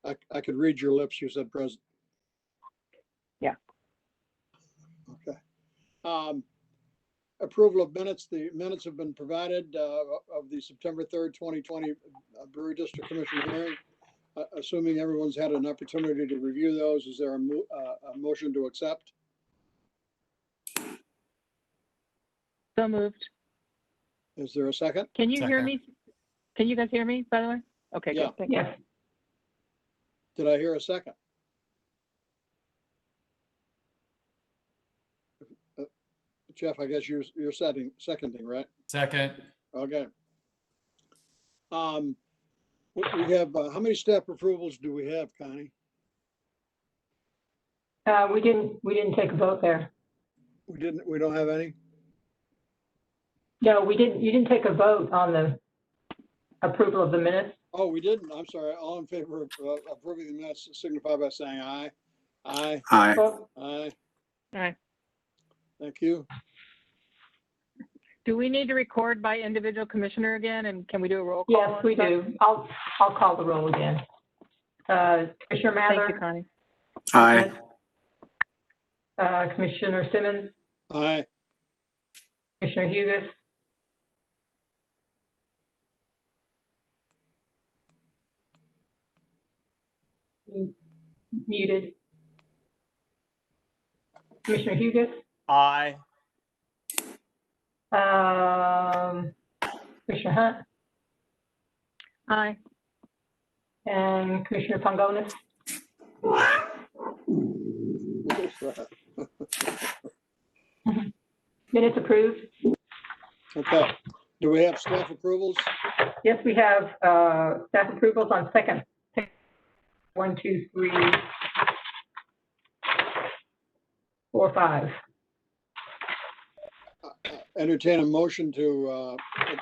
I could read your lips. You said present. Yeah. Okay. Approval of minutes. The minutes have been provided of the September 3rd, 2020 Brewery District Commission hearing. Assuming everyone's had an opportunity to review those, is there a motion to accept? So moved. Is there a second? Can you hear me? Can you guys hear me, by the way? Okay, Yeah. good. Thank you. Yes. Did I hear a second? Jeff, I guess you're seconding, right? Second. Okay. We have, how many staff approvals do we have, Connie? We didn't take a vote there. We don't have any? No, you didn't take a vote on the approval of the minutes. Oh, we didn't. I'm sorry. All in favor of approving the minutes signify by saying aye. Aye. Aye. Well, Aye. All right. Thank you. Do we need to record by individual commissioner again? And can we do a roll call? yes, we do. I'll call the roll again. Commissioner Mather. Thank you, Connie. Aye. Commissioner Simmons, Aye. Commissioner Hugus, muted. Commissioner Hugus, Aye. Commissioner Hunt, Aye. and Commissioner Pongonis. What is that? Minutes approved. Okay. Do we have staff approvals? Yes, we have staff approvals on second. 1, 2, 3, 4, 5. Entertain a motion to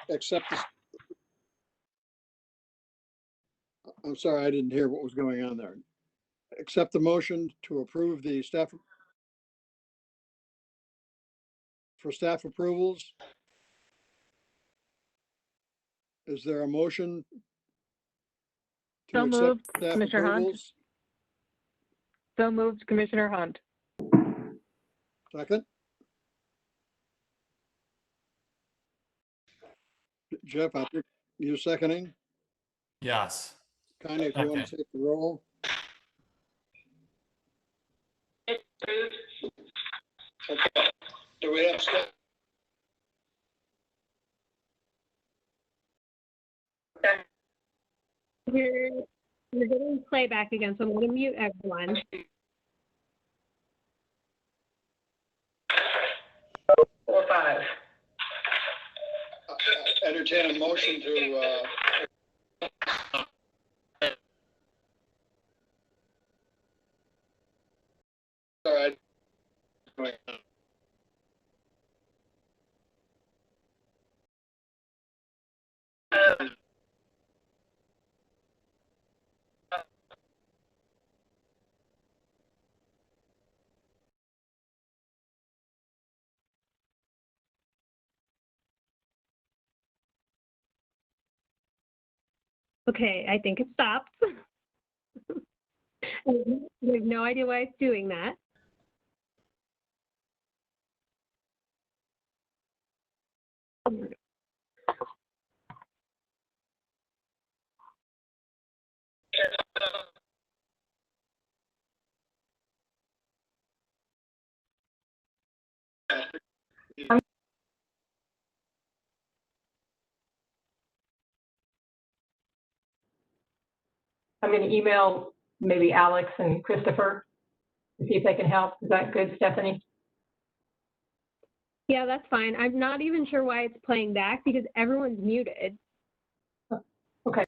accept this. I'm sorry, I didn't hear what was going on there. Accept the motion to approve the staff for staff approvals. Is there a motion? to So accept moved, staff Commissioner Hunt. approvals? So moved, Commissioner Hunt. Second? Jeff, I think you're seconding. Yes. Connie, if you want to take the roll. Okay. Do we have staff? You're getting playback again, so I'm going to mute everyone. 4, 5. Entertain a motion to, all right. Okay, I think it stopped. I have no idea why it's doing that. I'm going to email maybe Alex and Christopher to see if they can help. Is that good, Stephanie? Yeah, that's fine. I'm not even sure why it's playing back because everyone's muted. Okay.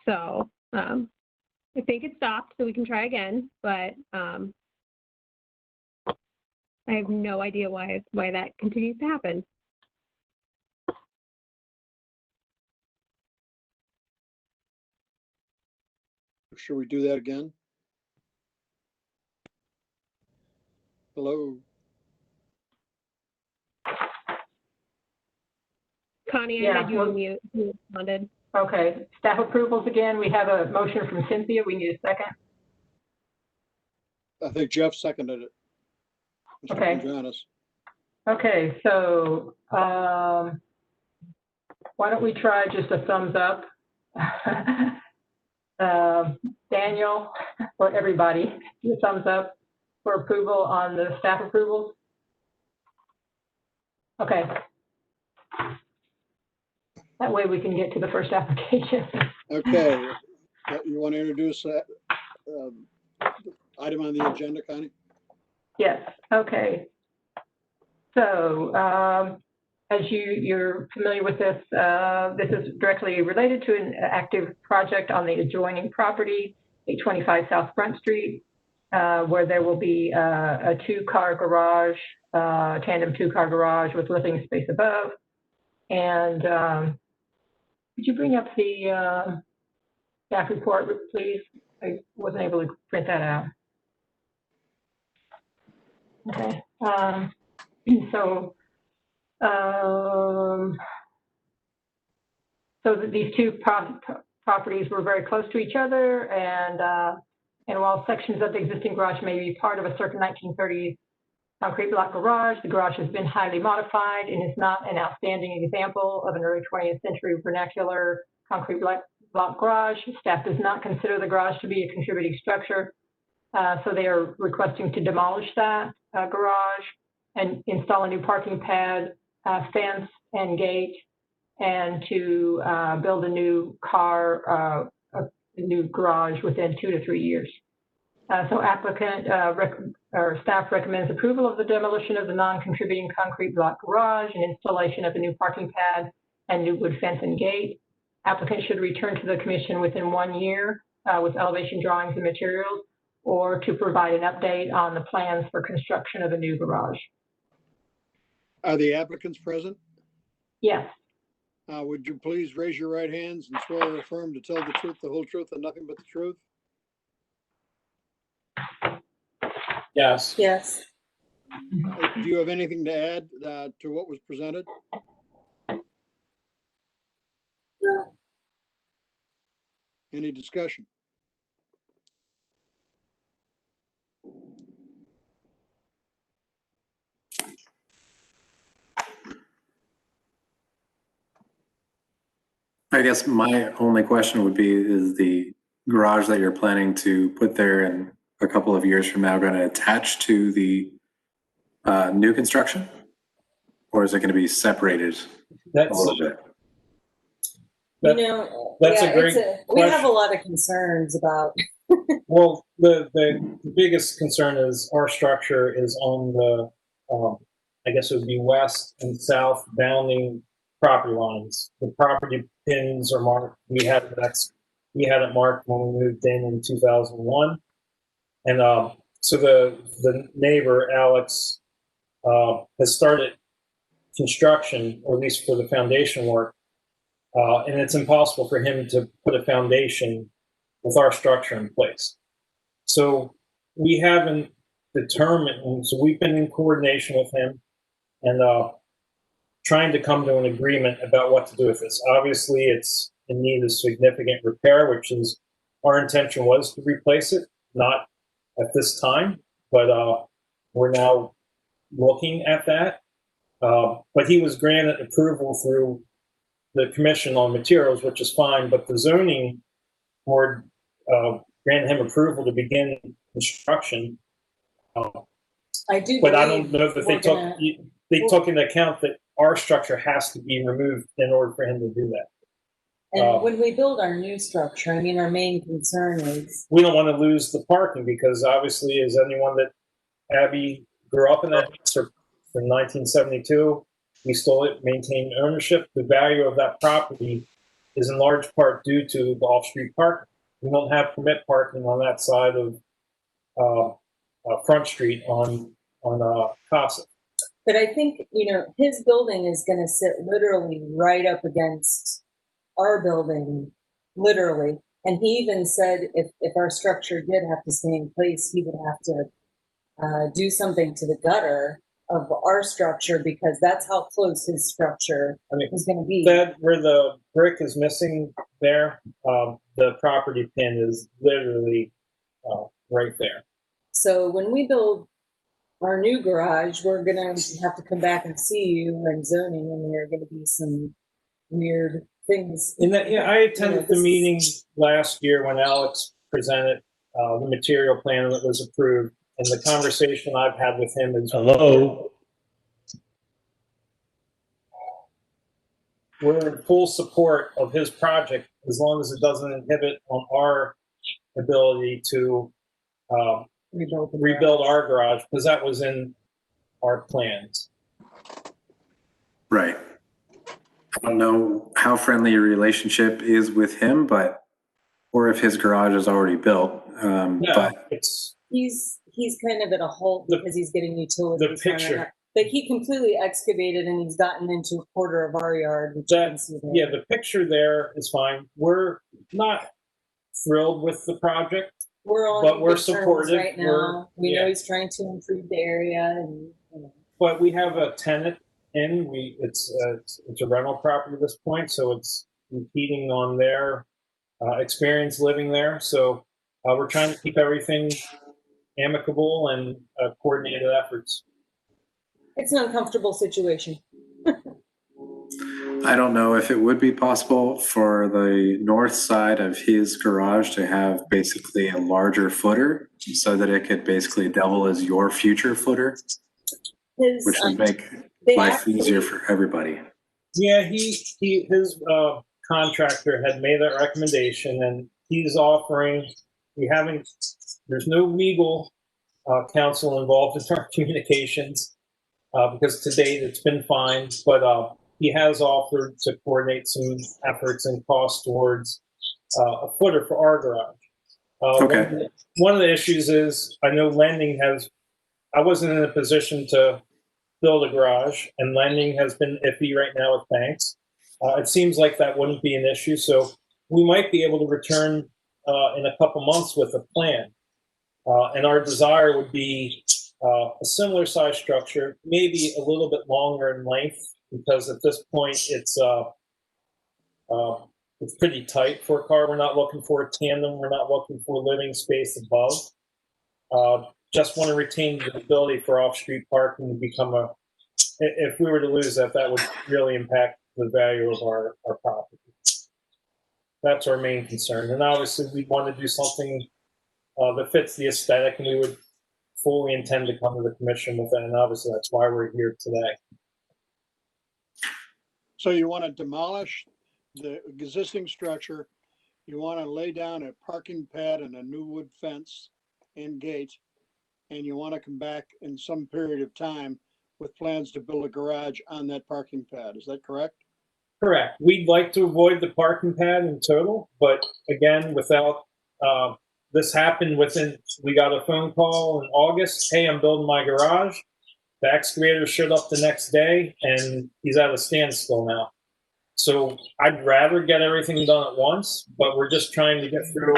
So I think it stopped, so we can try again, but I have no idea why that continues to happen. Should we do that again? Hello? Connie, Yeah, I had you well- on mute. You responded. Okay, staff approvals again. We have a motion from Cynthia. We need a second. I think Jeff seconded it. Mr. Okay. Gonzalez. Okay, so why don't we try just a thumbs up? Daniel, or everybody, a thumbs up for approval on the staff approvals? Okay. That way we can get to the first application. Okay, you want to introduce that item on the agenda, Connie? Yes, okay. So as you're familiar with this, this is directly related to an active project on the adjoining property, 825 South Front Street, where there will be a two-car garage, tandem two-car garage with living space above. And could you bring up the staff report, please? I wasn't able to print that out. Okay. So these two properties were very close to each other, and while sections of the existing garage may be part of a certain 1930s concrete block garage, the garage has been highly modified and is not an outstanding example of an early 20th century vernacular concrete block garage. Staff does not consider the garage to be a contributing structure, so they are requesting to demolish that garage and install a new parking pad, fence, and gate, and to build a new new garage within 2 to 3 years. So applicant or staff recommends approval of the demolition of the non-contributing concrete block garage and installation of a new parking pad and new wood fence and gate. Applicant should return to the commission within 1 year with elevation drawings and materials, or to provide an update on the plans for construction of a new garage. Are the applicants present? Yes. Would you please raise your right hands and swear or affirm to tell the truth, the whole truth, and nothing but the truth? Yes. Yes. Do you have anything to add to what was presented? No. Any discussion? I guess my only question would be, is the garage that you're planning to put there in a couple of years from now going to attach to the new construction? Or is it going to be separated a That's, little bit? You know, that's a yeah, great we have a question. lot of concerns about, Well, the biggest concern is our structure is on the, I guess it would be west and south bounding property lines. The property pins are marked. We had it marked when we moved in 2001, and so the neighbor Alex has started construction, or at least for the foundation work, and it's impossible for him to put a foundation with our structure in place. So we haven't determined, and so we've been in coordination with him and trying to come to an agreement about what to do with this. Obviously, it's in need of significant repair, which is our intention was to replace it, not at this time, but we're now looking at that. But he was granted approval through the commission on materials, which is fine, but the zoning board granted him approval to begin construction. I do But I believe don't know if they took into account that our structure has to be removed in order for him to do that. and when we build our new structure, I mean, our main concern is, We don't want to lose the parking because obviously, as anyone that Abby grew up in that house from 1972, we still maintain ownership. The value of that property is in large part due to the off-street parking. We don't have permit parking on that side of Front Street on Casa. but I think, you know, his building is gonna sit literally right up against our building, literally. And he even said if our structure did have to stay in place, he would have to do something to the gutter of our structure because that's how close his structure I mean, is gonna be. that where the brick is missing there, the property pin is literally right there. So when we build our new garage, we're gonna have to come back and see you and zoning, and there are gonna be some weird things. And that, yeah, I attended the this- meeting last year when Alex presented the material plan that was approved, and the conversation I've had with him is Hello? we're in full support of his project as long as it doesn't inhibit on our ability to rebuild our garage, because that was in our plans. Right. I don't know how friendly your relationship is with him, but, or if his garage is already built. Yeah, But it's He's kind of at a halt The- because he's getting utilities. the picture. But he completely excavated and he's gotten into a quarter of our yard, which you can see there. yeah, the picture there is fine. We're not thrilled with the project. We're on but we're good terms supportive. right We're- now. We know yeah. he's trying to improve the area and, you know. But we have a tenant in. It's a rental property at this point, so it's competing on their experience living there. So we're trying to keep everything amicable and coordinated efforts. It's an uncomfortable situation. I don't know if it would be possible for the north side of his garage to have basically a larger footer so that it could basically double as your future footer, His, which would make they life actually- easier for everybody. Yeah, his contractor had made that recommendation, and he's offering. There's no legal counsel involved in our communications because to date it's been fine. But he has offered to coordinate some efforts and costs towards a footer for our garage. Okay. One of the issues is I know lending has. I wasn't in a position to build a garage, and lending has been iffy right now with banks. It seems like that wouldn't be an issue, so we might be able to return in a couple months with a plan. And our desire would be a similar size structure, maybe a little bit longer in length, because at this point it's pretty tight for a car. We're not looking for a tandem. We're not looking for living space above. Just want to retain the ability for off-street parking to become if we were to lose that, that would really impact the value of our property. That's our main concern. And obviously we want to do something that fits the aesthetic, and we would fully intend to come to the commission with that. And obviously that's why we're here today. So you want to demolish the existing structure, you want to lay down a parking pad and a new wood fence and gate, and you want to come back in some period of time with plans to build a garage on that parking pad. Is that correct? Correct. We'd like to avoid the parking pad in total, but again, without this happened we got a phone call in August. Hey, I'm building my garage. The excavator showed up the next day, and he's at a standstill now. So I'd rather get everything done at once, but we're just trying to get through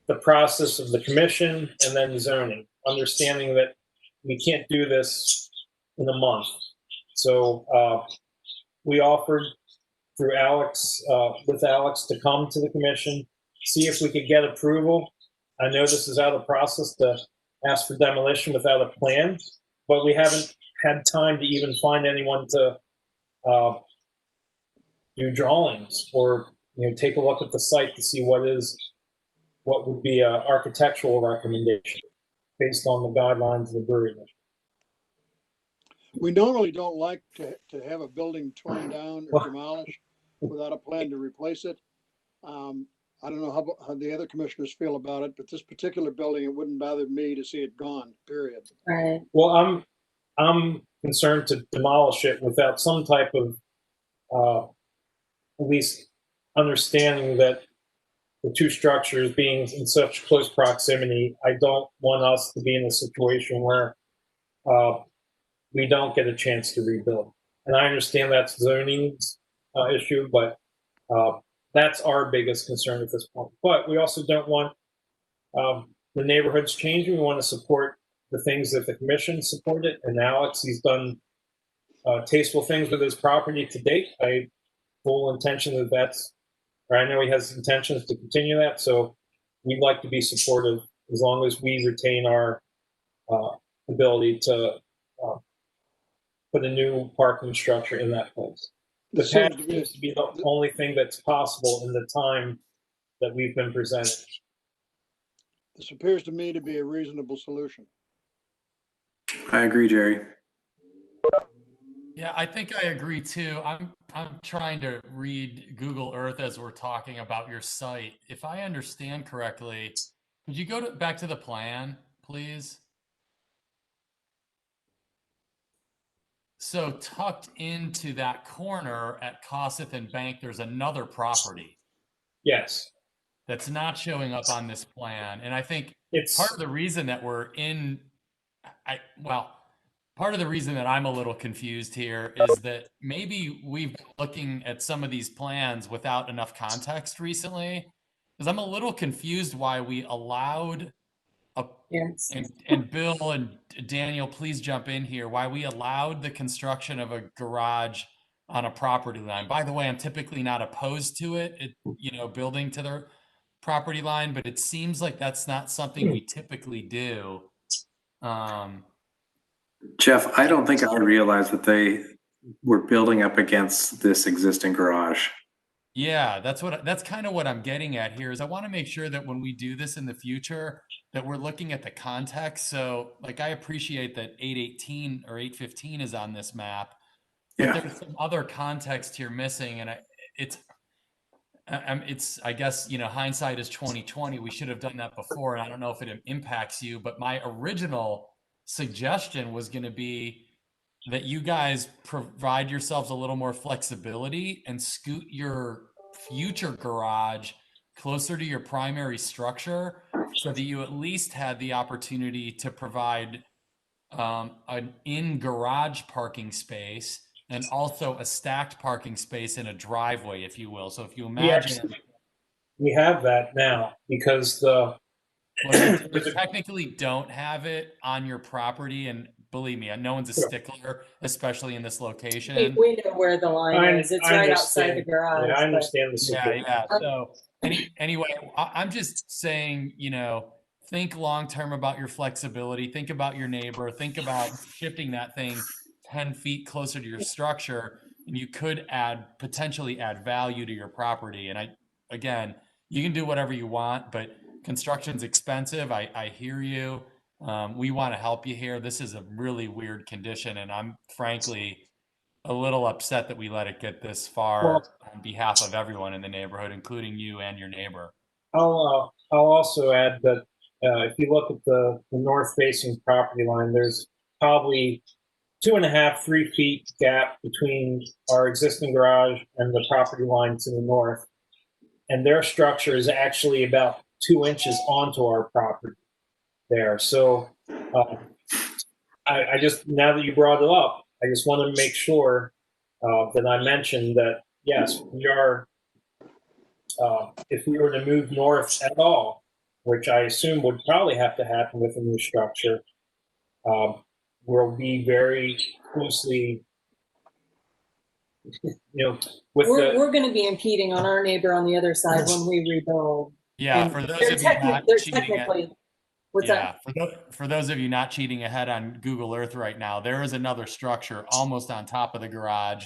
the process of the commission and then zoning, understanding that we can't do this in a month. So we offered through Alex, with Alex, to come to the commission, see if we could get approval. I know this is out of process to ask for demolition without a plan, but we haven't had time to even find anyone to do drawings or take a look at the site to see what would be an architectural recommendation based on the guidelines of the brewery. We normally don't like to have a building torn down or demolished without a plan to replace it. I don't know how the other commissioners feel about it, but this particular building, it wouldn't bother me to see it gone, period. Right. Well, I'm concerned to demolish it without some type of at least understanding that the two structures being in such close proximity, I don't want us to be in a situation where we don't get a chance to rebuild. And I understand that's zoning's issue, but that's our biggest concern at this point. But we also don't want the neighborhoods changing. We want to support the things that the commission supported, and Alex, he's done tasteful things with his property to date. I full intention that that's, or I know he has intentions to continue that, so we'd like to be supportive as long as we retain our ability to put a new parking structure in that place. The This pad seems to be, seems to be the only thing that's possible in the time that we've been presented. this appears to me to be a reasonable solution. I agree, Jerry. Yeah, I think I agree too. I'm trying to read Google Earth as we're talking about your site. If I understand correctly, could you go back to the plan, please? So tucked into that corner at Kossuth and Bank, there's another property Yes, that's not showing up on this plan. And I think it's part of the reason that we're in, part of the reason that I'm a little confused here is that maybe we've been looking at some of these plans without enough context recently. Because I'm a little confused why we allowed Yes. and Bill and Daniel, please jump in here. Why we allowed the construction of a garage on a property line. By the way, I'm typically not opposed to it, building to their property line, but it seems like that's not something we typically do. Jeff, I don't think I realized that they were building up against this existing garage. Yeah, that's kind of what I'm getting at here is I want to make sure that when we do this in the future that we're looking at the context. So like I appreciate that 818 or 815 is on this map, but Yeah. there's some other context here missing and it's I guess, hindsight is 2020. We should have done that before and I don't know if it impacts you, but my original suggestion was going to be that you guys provide yourselves a little more flexibility and scoot your future garage closer to your primary structure so that you at least had the opportunity to provide an in-garage parking space and also a stacked parking space in a driveway, if you will. So if you imagine... we have that now because well, you technically don't have it on your property, and believe me, no one's a stickler, especially in this location. We know where the line is. It's right outside the garage. Yeah, I understand the Yeah, situation. yeah. So anyway, I'm just saying, think long-term about your flexibility. Think about your neighbor. Think about shifting that thing 10 feet closer to your structure, and you could potentially add value to your property. And again, you can do whatever you want, but construction's expensive. I hear you. We want to help you here. This is a really weird condition, and I'm frankly a little upset that we let it get this far on behalf of everyone in the neighborhood, including you and your neighbor. I'll also add that if you look at the north-facing property line, there's probably 2.5, 3 feet gap between our existing garage and the property line to the north. And their structure is actually about 2 inches onto our property there. So I just, now that you brought it up, I just want to make sure that I mentioned that, yes, we are, if we were to move north at all, which I assume would probably have to happen with a new structure, we'll be very closely, we're going to be impeding on our neighbor on the other side when we rebuild. Yeah, And for those of you not cheating, for those of you not cheating ahead on Google Earth right now, there is another structure almost on top of the garage,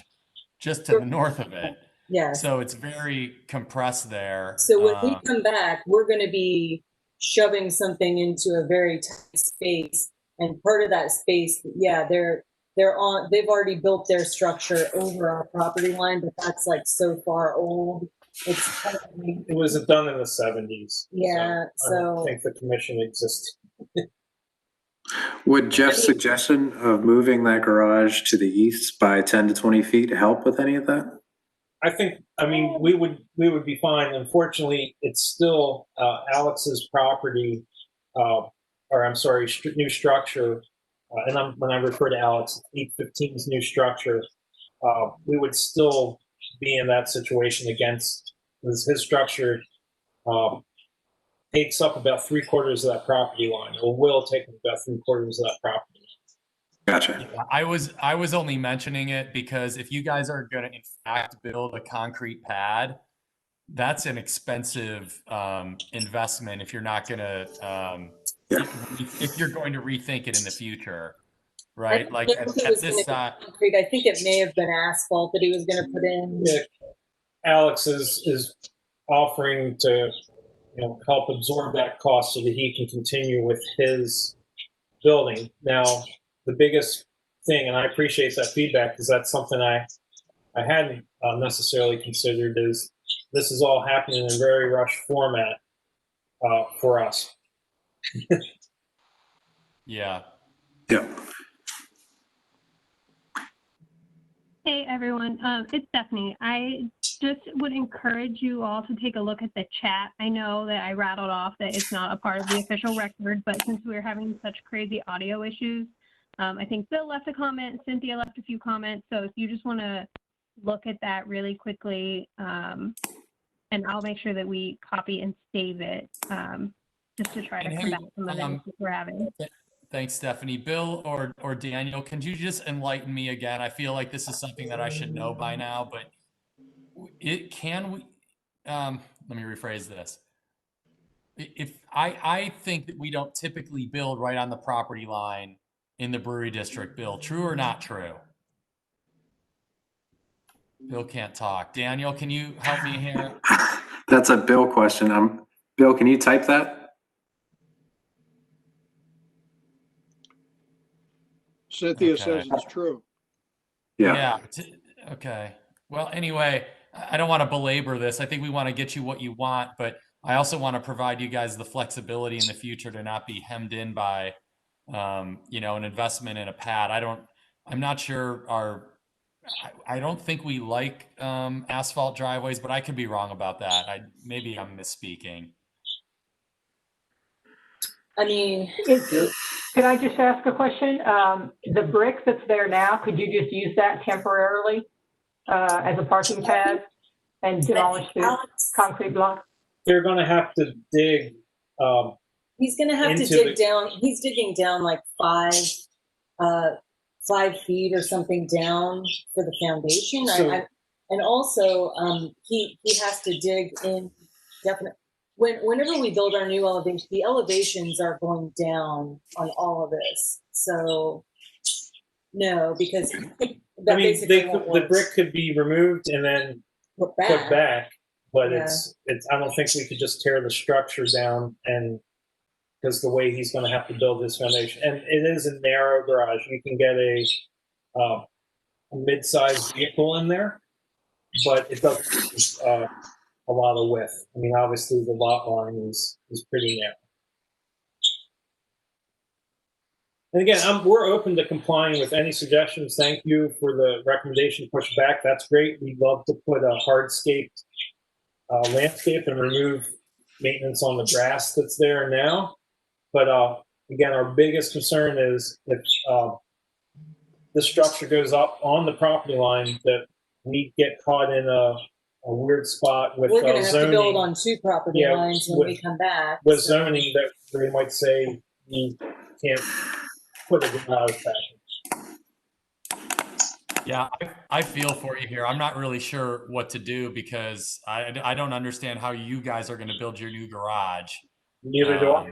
just to the north of it. Yeah. So it's very compressed there. So when we come back, we're going to be shoving something into a very tight space, and part of that space, yeah, they've already built their structure over our property line, but that's like so far old. It was done in the 70s. Yeah, so I don't think the commission exists. Would Jeff's suggestion of moving that garage to the east by 10 to 20 feet help with any of that? I mean, we would be fine. Unfortunately, it's still Alex's property, or I'm sorry, new structure. And when I refer to Alex, 815's new structure, we would still be in that situation against his structure. takes up about 3/4 of that property line, or will take up about 3/4 of that property line. Gotcha. I was only mentioning it because if you guys are going to in fact build a concrete pad, that's an expensive investment if you're not going to if you're going to rethink it in the future, right? Like I think it at was this gonna be concrete. I think it may have been asphalt that he was going to put in. Yeah, Alex is offering to, help absorb that cost so that he can continue with his building. Now, the biggest thing, and I appreciate that feedback, because that's something I hadn't necessarily considered, is this is all happening in a very rushed format for us. Yeah. Yeah. Hey, everyone. It's Stephanie. I just would encourage you all to take a look at the chat. I know that I rattled off that it's not a part of the official record, but since we're having such crazy audio issues, I think Bill left a comment, Cynthia left a few comments. So if you just want to look at that really quickly, and I'll make sure that we copy and save it, just to try to combat some of the issues we're having. Thanks, Stephanie. Bill or Daniel, can you just enlighten me again? I feel like this is something that I should know by now, but let me rephrase this. If I think that we don't typically build right on the property line in the Brewery District, Bill, true or not true? Bill can't talk. Daniel, can you help me here? That's a Bill question. Bill, can you type that? Cynthia Okay. says it's true. Yeah. Okay. Well, anyway, I don't want to belabor this. I think we want to get you what you want, but I also want to provide you guys the flexibility in the future to not be hemmed in by, an investment in a pad. I'm not sure I don't think we like asphalt driveways, but I could be wrong about that. Maybe I'm misspeaking. I mean, Could I just ask a question? The brick that's there now, could you just use that temporarily as a parking pad and demolish the concrete block? They're going to have to dig. He's going to have to dig down. He's digging down like 5 feet or something down for the foundation. And also he has to dig in definitely. Whenever we build our new elevation, the elevations are going down on all of this. So no, because the brick could be removed and then put back, but it's I don't think we could just tear the structure down, and because the way he's going to have to build his foundation, and it is a narrow garage. You can get a mid-sized vehicle in there, but it doesn't a lot of width. I mean, obviously the lot line is pretty narrow. And again, we're open to complying with any suggestions. Thank you for the recommendation to push back. That's great. We'd love to put a hardscaped landscape and remove maintenance on the grass that's there now. But again, our biggest concern is if the structure goes up on the property line, that we get caught in a weird spot with we're going to have zoning. to build on 2 property lines when we come back. With zoning, that they might say you can't put a garage back. Yeah, I feel for you here. I'm not really sure what to do because I don't understand how you guys are going to build your new garage. Neither do I.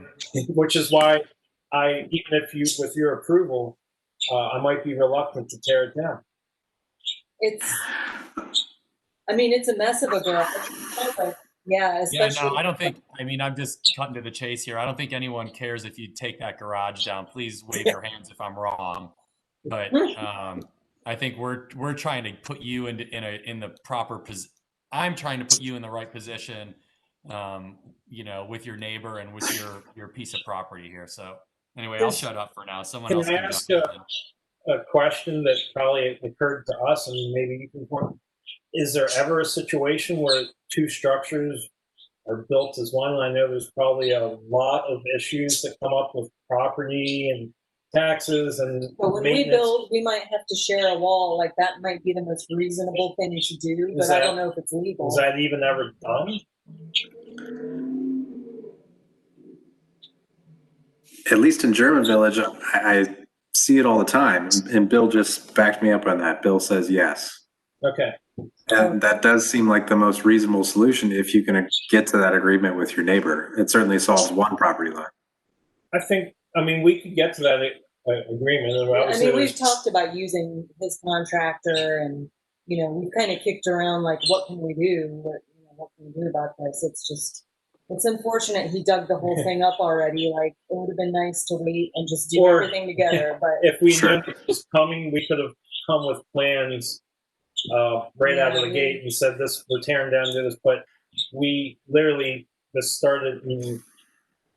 Which is why even if with your approval, I might be reluctant to tear it down. It's a mess of a garage. Yeah, especially. Yeah, no, I don't think, I'm just cutting to the chase here. I don't think anyone cares if you take that garage down. Please wave your hands if I'm wrong. But I think we're trying to put you in the proper position. I'm trying to put you in the right position, with your neighbor and with your piece of property here. So anyway, I'll shut up for now. Someone else can ask jump in. a question that probably occurred to us, and maybe you can point. Is there ever a situation where 2 structures are built as one? And I know there's probably a lot of issues that come up with property and taxes and but when we build, we might have to share a wall. Like that might be the most reasonable thing to do, but I don't know if it's legal. Is that even ever done? at least in German Village, I see it all the time, and Bill just backed me up on that. Bill says yes. Okay. And that does seem like the most reasonable solution if you can get to that agreement with your neighbor. It certainly solves one property line. I mean, we could get to that agreement. And I obviously mean, we've there's- talked about using his contractor and, you know, we've kind of kicked around like, what can we do? What can we do about this? It's just, it's unfortunate he dug the whole thing up already. Like, it would have been nice to wait and just do Or- everything together, but. if we Sure. knew it was coming, we could have come with plans right out of the gate and said this, we're tearing down this, but we literally, this started in It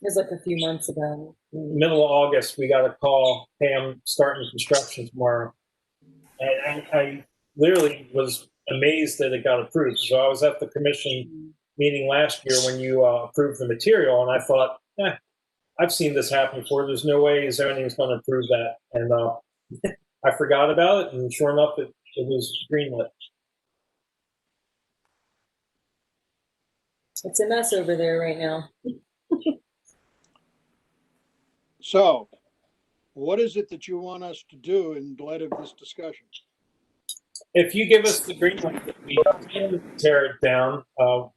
was like a few months ago. middle of August. We got a call, hey, I'm starting construction tomorrow. And I literally was amazed that it got approved. So I was at the commission meeting last year when you approved the material, and I thought, I've seen this happen before. There's no way zoning is going to approve that. And I forgot about it, and sure enough, it was greenlit. It's a mess over there right now. So what is it that you want us to do in light of this discussion? If you give us the green light that we can tear it down,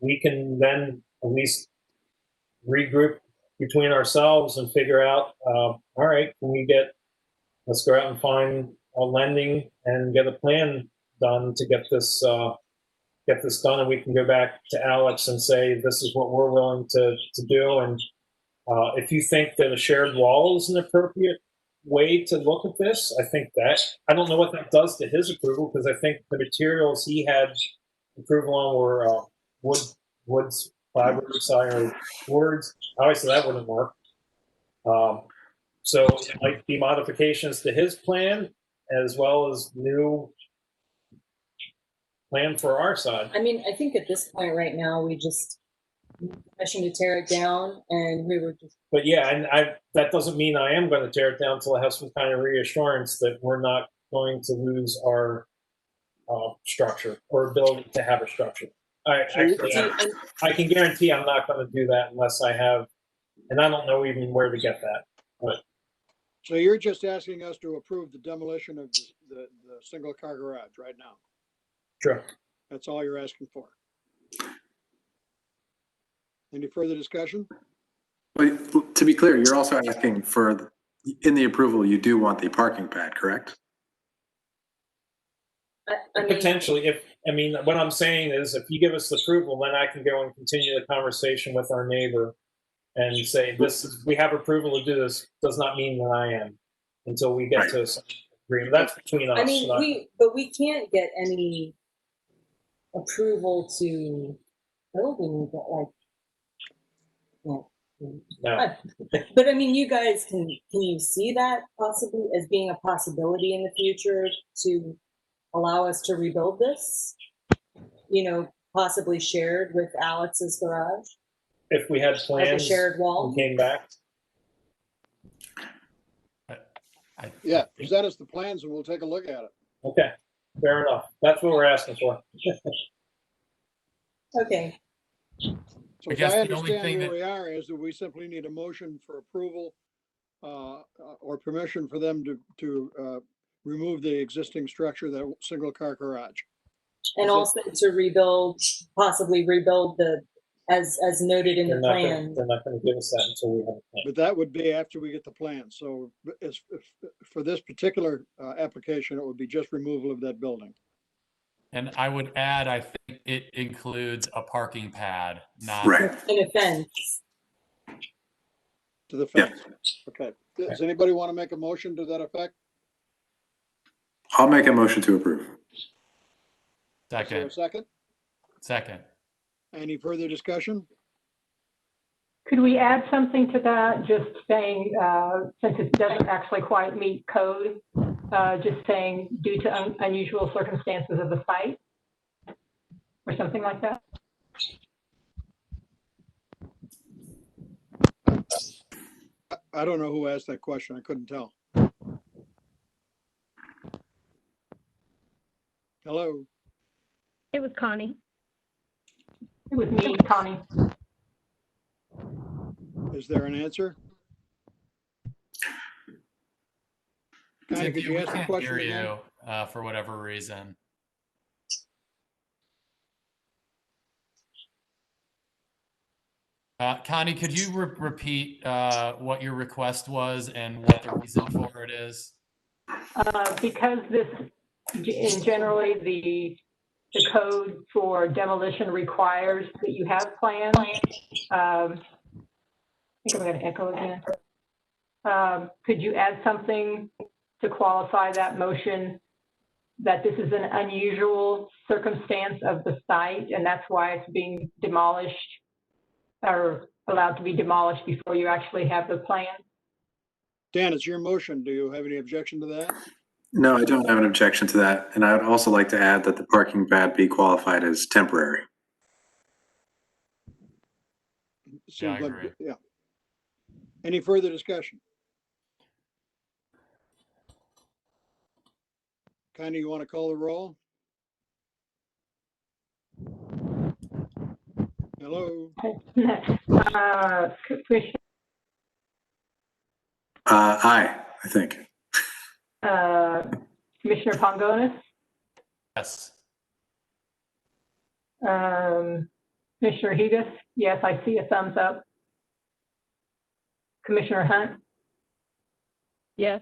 we can then at least regroup between ourselves and figure out, all right, let's go out and find a lending and get a plan done to get this done, and we can go back to Alex and say, this is what we're willing to do. And if you think that a shared wall is an appropriate way to look at this, I think that, I don't know what that does to his approval, because I think the materials he had approval on were woods, fibers, or boards. Obviously that wouldn't work. So it might be modifications to his plan as well as new plan for our side. I mean, I think at this point right now, we just permission to tear it down, and we were just. But yeah, and that doesn't mean I am going to tear it down until I have some kind of reassurance that we're not going to lose our structure or ability to have a structure. I can guarantee I'm not going to do that unless I have, and I don't know even where to get that. But So you're just asking us to approve the demolition of the single car garage right now? sure. That's all you're asking for? Any further discussion? But to be clear, you're also asking for, in the approval, you do want the parking pad, correct? I mean, Potentially, what I'm saying is, if you give us the approval, then I can go and continue the conversation with our neighbor and say, we have approval to do this. Does not mean that I am until we get to some agreement. That's between us. I mean, we can't get any approval to build any, but like, No. but I mean, you guys can you see that possibly as being a possibility in the future to allow us to rebuild this? You know, possibly shared with Alex's garage If we had as plans a shared wall. and came back, Yeah, present us the plans and we'll take a look at it. okay, fair enough. That's what we're asking for. Okay. So I as guess I the only understand thing where that- we are is that we simply need a motion for approval or permission for them to remove the existing structure, that single car garage. And also to rebuild, possibly rebuild as noted in the plan. They're not going to give us that until we have a plan. But that would be after we get the plan. So for this particular application, it would be just removal of that building. And I would add, I think it includes a parking pad, not. Right. In a fence. To the fence. Okay. Does anybody want to make a motion to that effect? I'll make a motion to approve. Is there a Second, second? second. Any further discussion? Could we add something to that, just saying, since it doesn't actually quite meet code, just saying due to unusual circumstances of the site? Or something like that? I don't know who asked that question. I couldn't tell. Hello? It was Connie. It was me, Connie. Is there an answer? Connie, could Cynthia, you we ask the can't question hear again? you for whatever reason. Connie, could you repeat what your request was and what the reason for it is? Because this, in generally, the code for demolition requires that you have plans. I think I'm going to echo again. Could you add something to qualify that motion that this is an unusual circumstance of the site and that's why it's being demolished or allowed to be demolished before you actually have the plan? Dan, it's your motion. Do you have any objection to that? No, I don't have an objection to that. And I would also like to add that the parking pad be qualified as temporary. Seems I like, agree. yeah. Any further discussion? Connie, you want to call the roll? Hello? Commissioner, Aye, I think. Commissioner Pongonis, Yes. Commissioner Hughes, yes, I see a thumbs up. Commissioner Hunt, Yes.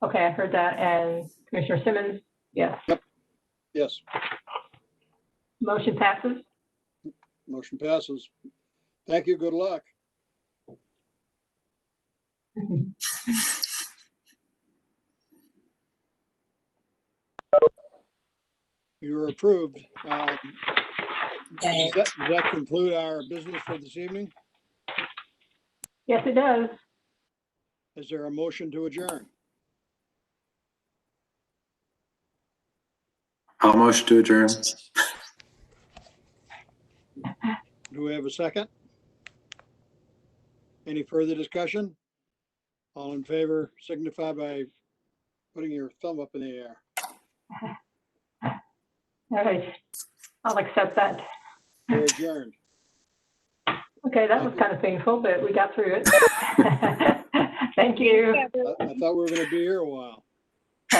okay, I heard that, and Commissioner Simmons, yes. Yes, Motion passes. motion passes. Thank you. Good luck. You are approved. Okay. Does that conclude our business for this evening? Yes, it does. Is there a motion to adjourn? I'll motion to adjourn. Do we have a second? Any further discussion? All in favor signify by putting your thumb up in the air. All right, I'll accept that. We're adjourned. Okay, that was kind of painful, but we got through it. Thank you. I thought we were going to be here a while. See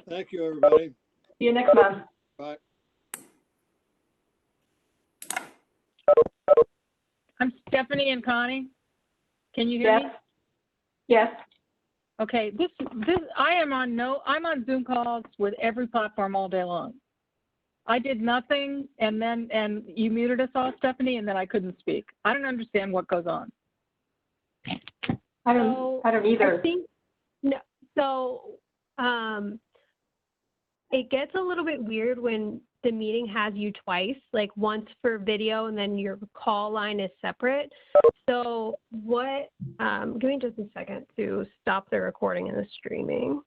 Thank you, everybody. you next month. Bye. I'm Stephanie and Connie. Can you hear Yes. me? Yes. Okay, I'm on Zoom calls with every platform all day long. I did nothing and you muted us all, Stephanie, and then I couldn't speak. I don't understand what goes on. I don't either. I think, no, so it gets a little bit weird when the meeting has you twice, like once for video and then your call line is separate. So give me just a second to stop the recording and the streaming.